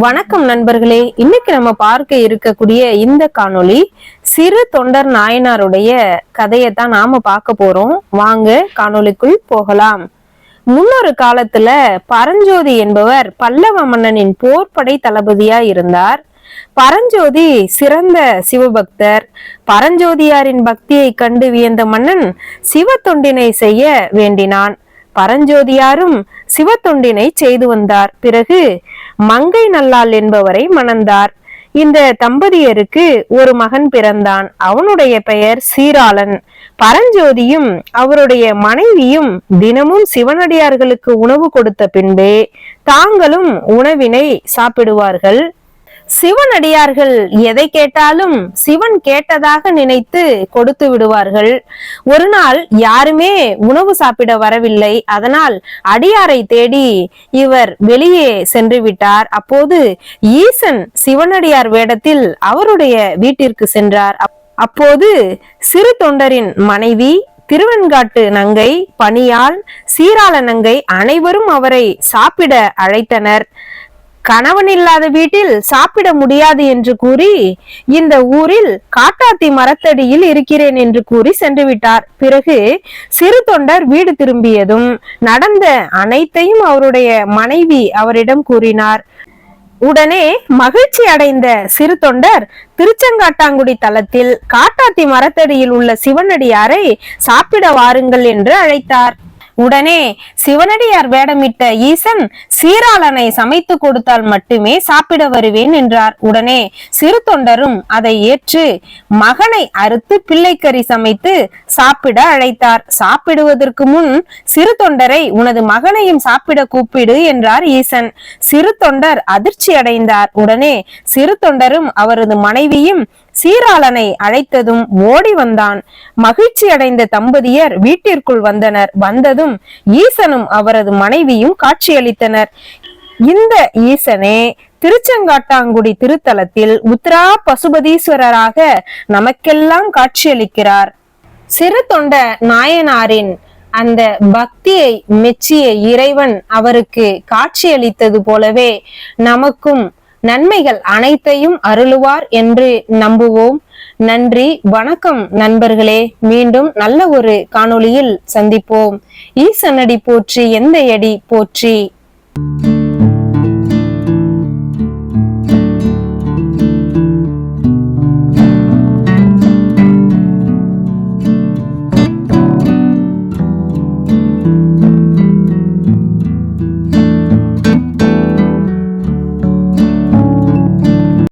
வணக்கம் நண்பர்களே. இன்னைக்கு நம்ம பார்க்க இருக்கக்கூடிய இந்த காணொளி சிறு தொண்டர் நாயனாருடைய கதையை தான் நாம பார்க்க போறோம். வாங்க காணொளிக்குள் போகலாம். முன்னொரு காலத்துல பரஞ்சோதி என்பவர் பல்லவ மன்னனின் போர்படை தளபதியா இருந்தார். பரஞ்சோதி சிறந்த சிவபக்தர். பரஞ்சோதியாரின் பக்தியை கண்டு வியந்த மன்னன் சிவ தொண்டினை செய்ய வேண்டினான். பரஞ்சோதியாரும் சிவ தொண்டினை செய்து வந்தார். பிறகு மங்கை நல்லாள் என்பவரை மணந்தார். இந்த தம்பதியருக்கு ஒரு மகன் பிறந்தான். அவனுடைய பெயர் சீராளன். பரஞ்சோதியும் அவருடைய மனைவியும் தினமும் சிவனடியார்களுக்கு உணவு கொடுத்த பின்பே தாங்களும் உணவினை சாப்பிடுவார்கள். சிவனடியார்கள் எதை கேட்டாலும் சிவன் கேட்டதாக நினைத்து கொடுத்து விடுவார்கள். ஒரு நாள் யாருமே உணவு சாப்பிட வரவில்லை. அதனால் அடியாரை தேடி இவர் வெளியே சென்று விட்டார். அப்போது ஈசன் சிவனடியார் வேடத்தில் அவருடைய வீட்டிற்கு சென்றார். அப்போது சிறு தொண்டரின் மனைவி, திருவெண்காட்டு நங்கை, பணியாள், சீராள நங்கை அனைவரும் அவரை சாப்பிட அழைத்தனர். கணவன் இல்லாத வீட்டில் சாப்பிட முடியாது என்று கூறி இந்த ஊரில் காட்டாத்தி மரத்தடியில் இருக்கிறேன் என்று கூறி சென்று விட்டார். பிறகு சிறு தொண்டர் வீடு திரும்பியதும் நடந்த அனைத்தையும் அவருடைய மனைவி அவரிடம் கூறினார். உடனே மகிழ்ச்சி அடைந்த சிறு தொண்டர் திருச்செங்காட்டாங்குடி தலத்தில் காட்டாத்தி மரத்தடியில் உள்ள சிவனடியாரை சாப்பிட வாருங்கள் என்று அழைத்தார். உடனே சிவனடியார் வேடமிட்ட ஈசன் சீராளனை சமைத்து கொடுத்தால் மட்டுமே சாப்பிட வருவேன் என்றார். உடனே சிறு தொண்டரும் அதை ஏற்று மகனை அறுத்து பிள்ளைக்கறி சமைத்து சாப்பிட அழைத்தார். சாப்பிடுவதற்கு முன் சிறு தொண்டரை உனது மகனையும் சாப்பிட கூப்பிடு என்றார் ஈசன். சிறு தொண்டர் அதிர்ச்சி அடைந்தார். உடனே சிறு தொண்டரும் அவரது மனைவியும் சீராளனை அழைத்ததும் ஓடி வந்தான். மகிழ்ச்சி அடைந்த தம்பதியர் வீட்டிற்குள் வந்தனர். வந்ததும் ஈசனும் அவரது மனைவியும் காட்சியளித்தனர். இந்த ஈசனே திருச்செங்காட்டாங்குடி திருத்தலத்தில் உத்ரா பசுபதீஸ்வரராக நமக்கெல்லாம் காட்சியளிக்கிறார். சிறு தொண்ட நாயனாரின் அந்த பக்தியை மெச்சிய இறைவன் அவருக்கு காட்சியளித்தது போலவே நமக்கும் நன்மைகள் அனைத்தையும் அருளுவார் என்று நம்புவோம். நன்றி, வணக்கம் நண்பர்களே. மீண்டும் நல்ல ஒரு காணொளியில் சந்திப்போம். ஈசனடி போற்றி, எந்தையடி போற்றி.